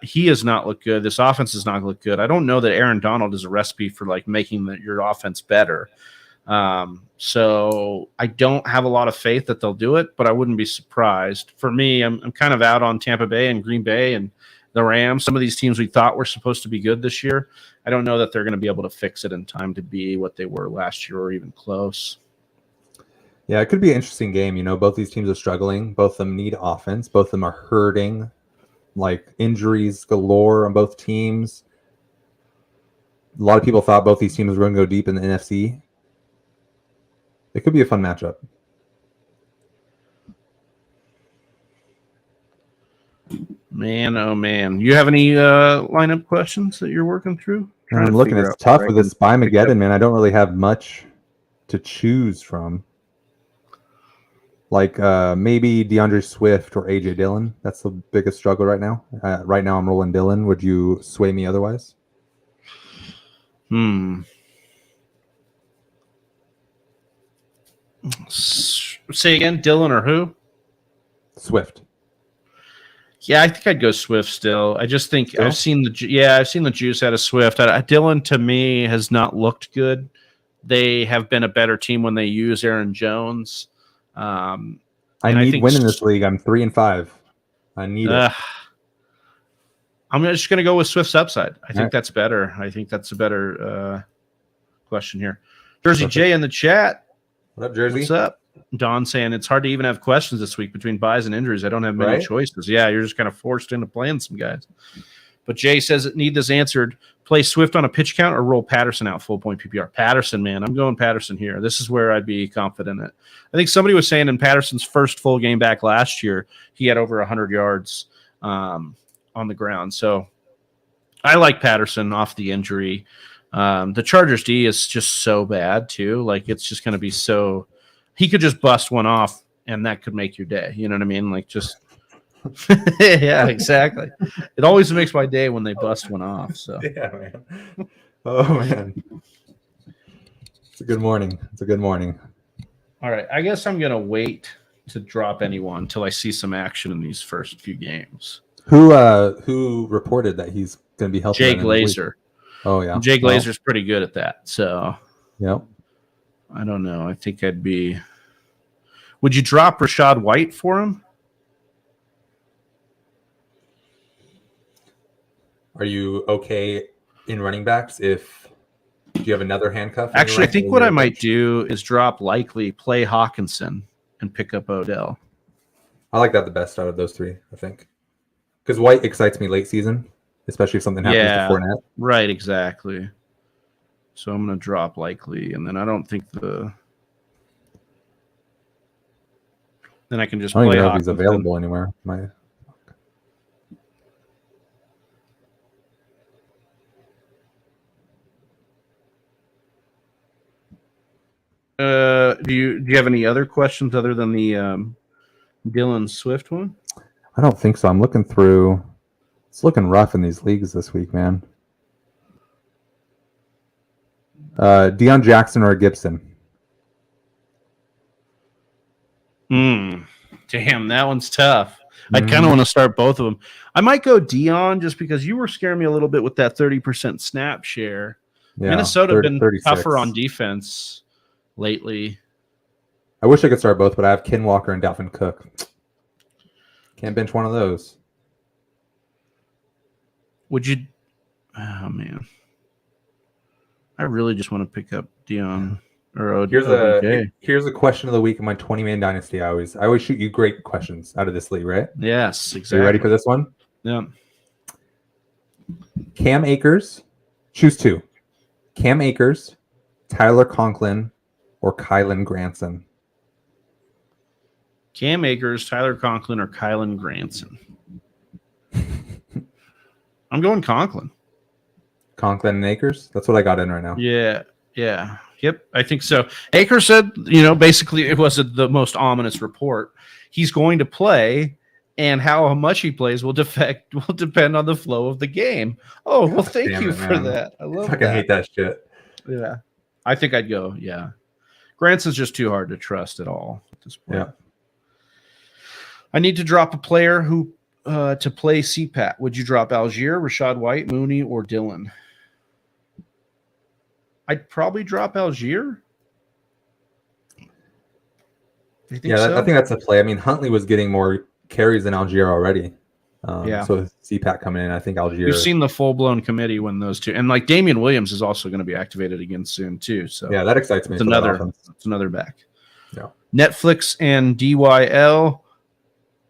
He has not looked good. This offense does not look good. I don't know that Aaron Donald is a recipe for making your offense better. So I don't have a lot of faith that they'll do it, but I wouldn't be surprised. For me, I'm kind of out on Tampa Bay and Green Bay and the Rams. Some of these teams we thought were supposed to be good this year. I don't know that they're going to be able to fix it in time to be what they were last year or even close. Yeah, it could be an interesting game. Both these teams are struggling. Both of them need offense. Both of them are hurting. Injuries galore on both teams. A lot of people thought both these teams were going to go deep in the NFC. It could be a fun matchup. Man, oh man. You have any lineup questions that you're working through? I'm looking. It's tough with this By-Mageddon, man. I don't really have much to choose from. Like maybe DeAndre Swift or AJ Dillon. That's the biggest struggle right now. Right now I'm rolling Dillon. Would you sway me otherwise? Say again, Dillon or who? Swift. Yeah, I think I'd go Swift still. I just think Still? I've seen the juice out of Swift. Dillon to me has not looked good. They have been a better team when they use Aaron Jones. I need win in this league. I'm 3-5. I need it. I'm just going to go with Swift's upside. I think that's better. I think that's a better question here. Jersey J in the chat. What up, Jersey? What's up? Don saying it's hard to even have questions this week between buys and injuries. I don't have many choices. Yeah, you're just kind of forced into playing some guys. But Jay says, need this answered. Play Swift on a pitch count or roll Patterson out full point PPR? Patterson, man. I'm going Patterson here. This is where I'd be confident in it. I think somebody was saying in Patterson's first full game back last year, he had over 100 yards on the ground. So I like Patterson off the injury. The Chargers D is just so bad too. Like it's just going to be so – he could just bust one off and that could make your day. You know what I mean? Like just – yeah, exactly. It always makes my day when they bust one off. So yeah, man. Oh, man. It's a good morning. It's a good morning. All right. I guess I'm going to wait to drop anyone until I see some action in these first few games. Who reported that he's going to be helping? Jay Glazer. Oh, yeah. Jay Glazer's pretty good at that. So, yep. I don't know. I think I'd be. Would you drop Rachaad White for him? Are you okay in running backs if do you have another handcuff? Actually, I think what I might do is drop Likely, play Hawkinson, and pick up Odell. I like that the best out of those three, I think. Because White excites me late season, especially if something happens to Fournette. Right, exactly. So I'm going to drop Likely, and then I don't think then I can just play Hawkinson. I don't even know if he's available anywhere. Do you have any other questions other than the Dillon Swift one? I don't think so. I'm looking through. It's looking rough in these leagues this week, man. Deion Jackson or Gibson? Damn, that one's tough. I kind of want to start both of them. I might go Deion just because you were scaring me a little bit with that 30% snap share. Yeah, Minnesota have been 36. Tougher on defense lately. I wish I could start both, but I have Ken Walker and Dalvin Cook. Can't bench one of those. Would you? Oh man, I really just want to pick up Deion or Here's a question of the week in my 20-man dynasty. I always shoot you great questions out of this league, right? Yes, exactly. Are you ready for this one? Yeah. Cam Akers, choose two. Cam Akers, Tyler Conklin, or Kylan Granson? Cam Akers, Tyler Conklin, or Kylan Granson? I'm going Conklin. Conklin and Akers? That's what I got in right now. Yeah. Yep, I think so. Akers said, basically it wasn't the most ominous report. He's going to play, and how much he plays will depend on the flow of the game. Oh, well, thank you for that. I love that. I hate that shit. Yeah. I think I'd go, yeah. Granson's just too hard to trust at all at this point. Yeah. I need to drop a player who to play CPAT. Would you drop Algier, Rachaad White, Mooney, or Dillon? I'd probably drop Algier. I think that's a play. I mean, Huntley was getting more carries than Algier already. So CPAT coming in, I think Algier. We've seen the full-blown committee when those two, and like Damian Williams is also going to be activated again soon too. So yeah, that excites me. It's another back. Yeah. Netflix and DYL,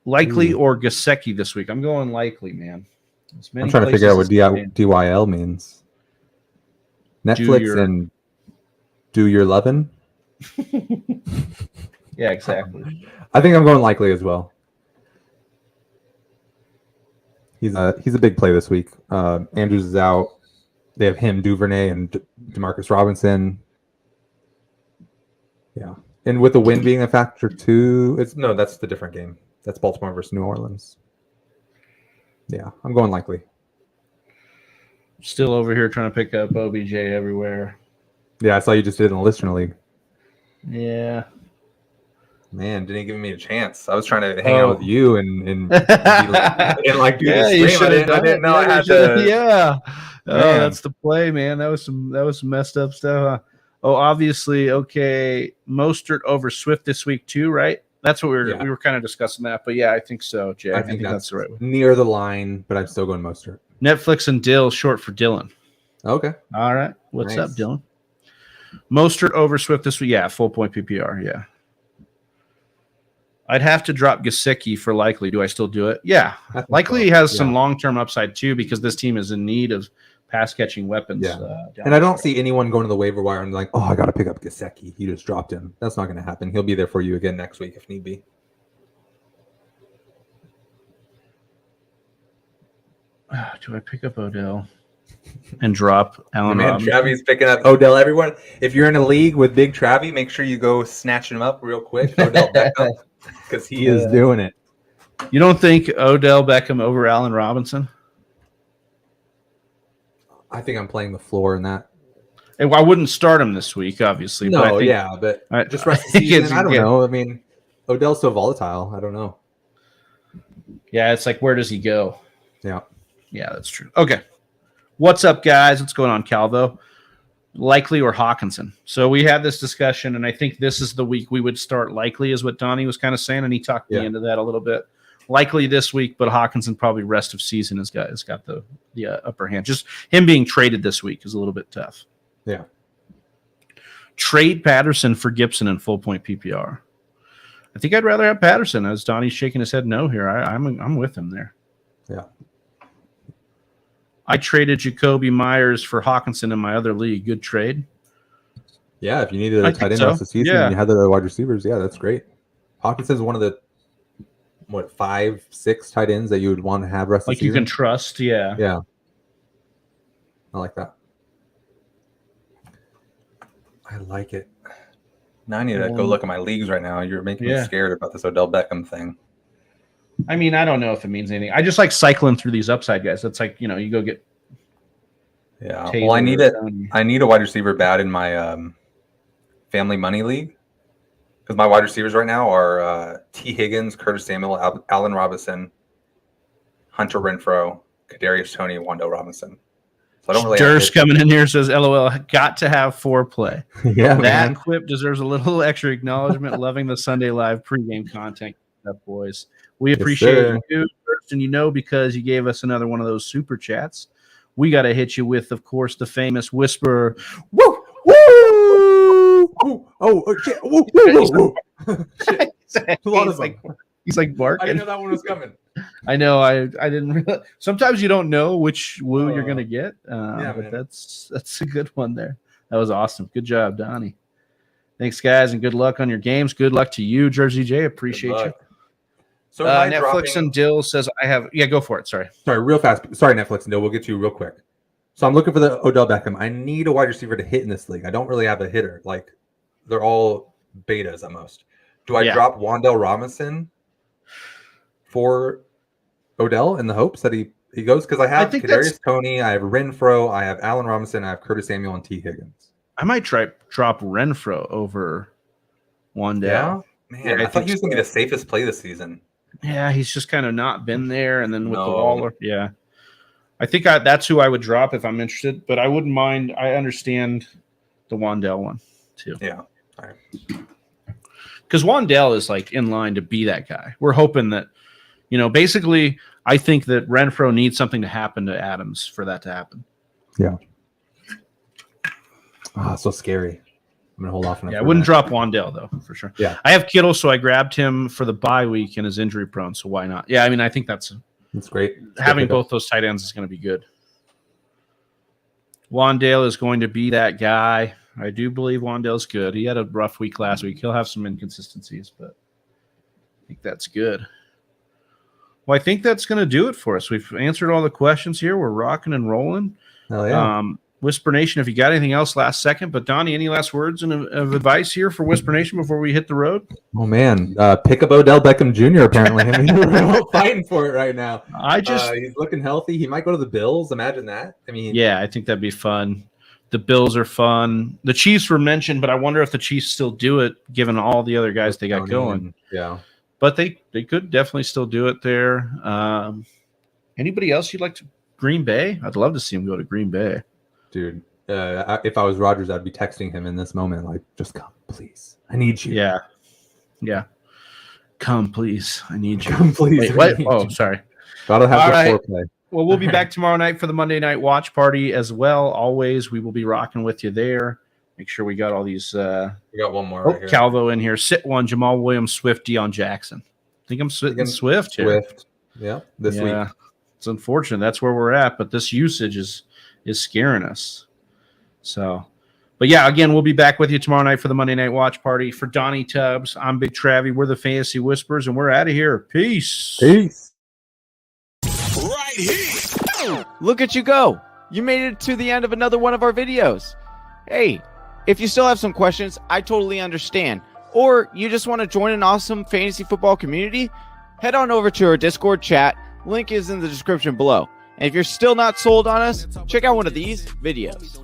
Likely or Gesicki this week. I'm going Likely, man. I'm trying to figure out what DYL means. Netflix and do your lovin'? Yeah, exactly. I think I'm going Likely as well. He's a big play this week. Andrews is out. They have him, Duvernay, and Demarcus Robinson. Yeah, and with the win being a factor too, that's the different game. That's Baltimore versus New Orleans. Yeah, I'm going likely. Still over here trying to pick up OBJ everywhere. Yeah, I saw you just did in the listener league. Yeah. Man, didn't give me a chance. I was trying to hang out with you and do the stream. I didn't know I had to. Yeah. Oh, that's the play, man. That was some messed up stuff. Huh? Oh, obviously, okay. Mostert over Swift this week too, right? That's what we were kind of discussing that. But yeah, I think so, Jay. I think that's the right way. Near the line, but I'm still going Mostert. Netflix and Dill, short for Dylan. Okay. All right. What's up, Dylan? Mostert over Swift this week. Yeah, full point PPR. Yeah. I'd have to drop Gesicki for Likely. Do I still do it? Yeah. Likely has some long-term upside too because this team is in need of pass-catching weapons. Yeah. And I don't see anyone going to the waiver wire and like, oh, I got to pick up Gesicki. You just dropped him. That's not going to happen. He'll be there for you again next week if need be. Do I pick up Odell and drop Allen Robinson? Travi's picking up Odell. Everyone, if you're in a league with Big Travi, make sure you go snatch him up real quick. Odell Beckham. Because he is doing it. You don't think Odell Beckham over Allen Robinson? I think I'm playing the floor in that. And I wouldn't start him this week, obviously. No, but just rest the season. I don't know. I mean, Odell's so volatile. I don't know. Yeah, it's like, where does he go? Yeah. Yeah, that's true. Okay. What's up, guys? What's going on, Calvo? Likely or Hawkinson. So we had this discussion, and I think this is the week we would start Likely, is what Donnie was kind of saying, and he talked me into that a little bit. Likely this week, but Hawkinson probably rest of season has got the upper hand. Just him being traded this week is a little bit tough. Yeah. Trade Patterson for Gibson in full point PPR. I think I'd rather have Patterson, as Donnie's shaking his head no here. I'm with him there. Yeah. I traded Jacoby Myers for Hawkinson in my other league. Good trade. Yeah, if you needed a tight end rest of the season and you had the wide receivers, that's great. Hawkinson's one of the 5, 6 tight ends that you would want to have rest of the season. You can trust, Yeah. I like that. I like it. Now I need to go look at my leagues right now. You're making me scared about this Odell Beckham thing. I mean, I don't know if it means anything. I just like cycling through these upside guys. That's like, you go get. Yeah. Taylor, well, I need a wide receiver bad in my family money league because my wide receivers right now are T. Higgins, Curtis Samuel, Allen Robinson, Hunter Renfrow, Kadarius Toney, and Wando Robinson. So I don't really. Durst coming in here says, "LOL, got to have foreplay." Yeah, that clip deserves a little extra acknowledgement. Loving the Sunday Live pregame content, boys. We appreciate you, and because you gave us another one of those super chats, we got to hit you with, of course, the famous whisper. Woo, woo, oh, shit, woo, woo, woo. He's like barking. I didn't know that one was coming. I know. I didn't realize. Sometimes you don't know which woo you're gonna get. But that's a good one there. That was awesome. Good job, Donnie. Thanks, guys, and good luck on your games. Good luck to you, Jersey J. Appreciate you. So Netflix and Dill says I have. Yeah, go for it. Sorry, real fast. Sorry, Netflix and Dill. We'll get to you real quick. So I'm looking for the Odell Beckham. I need a wide receiver to hit in this league. I don't really have a hitter. Like they're all betas at most. Do I drop Wandale Robinson for Odell in the hopes that he goes? Because I have Kadarius Toney, I have Renfrow, I have Allen Robinson, I have Curtis Samuel, and T. Higgins. I might drop Renfrow over Wandale. Yeah, man, I thought he was going to be the safest play this season. Yeah, he's just kind of not been there, and then with the Waller, I think that's who I would drop if I'm interested. But I wouldn't mind. I understand the Wandale one too. Yeah, all right. Because Wandale is like in line to be that guy. We're hoping that, basically, I think that Renfrow needs something to happen to Adams for that to happen. Yeah. So scary. I'm gonna hold off on it. Yeah, I wouldn't drop Wandale though, for sure. Yeah. I have Kittle, so I grabbed him for the bye week and is injury prone, so why not? Yeah, I mean, I think that's great. Having both those tight ends is going to be good. Wandale is going to be that guy. I do believe Wandale's good. He had a rough week last week. He'll have some inconsistencies, but I think that's good. Well, I think that's going to do it for us. We've answered all the questions here. We're rocking and rolling. Hell yeah. Whisper Nation, if you got anything else last second, but Donnie, any last words of advice here for Whisper Nation before we hit the road? Oh man, pick up Odell Beckham Jr. Apparently, I mean, we're fighting for it right now. He's looking healthy. He might go to the Bills. Imagine that. I mean, yeah, I think that'd be fun. The Bills are fun. The Chiefs were mentioned, but I wonder if the Chiefs still do it, given all the other guys they got going. Yeah, but they could definitely still do it there. Anybody else you'd like to? Green Bay? I'd love to see him go to Green Bay. Dude, if I was Rodgers, I'd be texting him in this moment, like, just come, please. I need you. Yeah. Come, please. I need you. Come, please. Wait, what? Oh, sorry. Gotta have the foreplay. Well, we'll be back tomorrow night for the Monday Night Watch Party as well. Always, we will be rocking with you there. Make sure we got all these. We got one more. Right here. Calvo in here. Sit one. Jamal Williams, Swift, Deion Jackson. I think I'm sitting Swift here. Yeah, this week. It's unfortunate. That's where we're at, but this usage is scaring us. So, but yeah, again, we'll be back with you tomorrow night for the Monday Night Watch Party. For Donnie Tubbs, I'm Big Travie. We're the Fantasy Whispers, and we're out of here. Peace. Right here. Look at you go. You made it to the end of another one of our videos. Hey, if you still have some questions, I totally understand. Or you just want to join an awesome fantasy football community, head on over to our Discord chat. Link is in the description below. And if you're still not sold on us, check out one of these videos.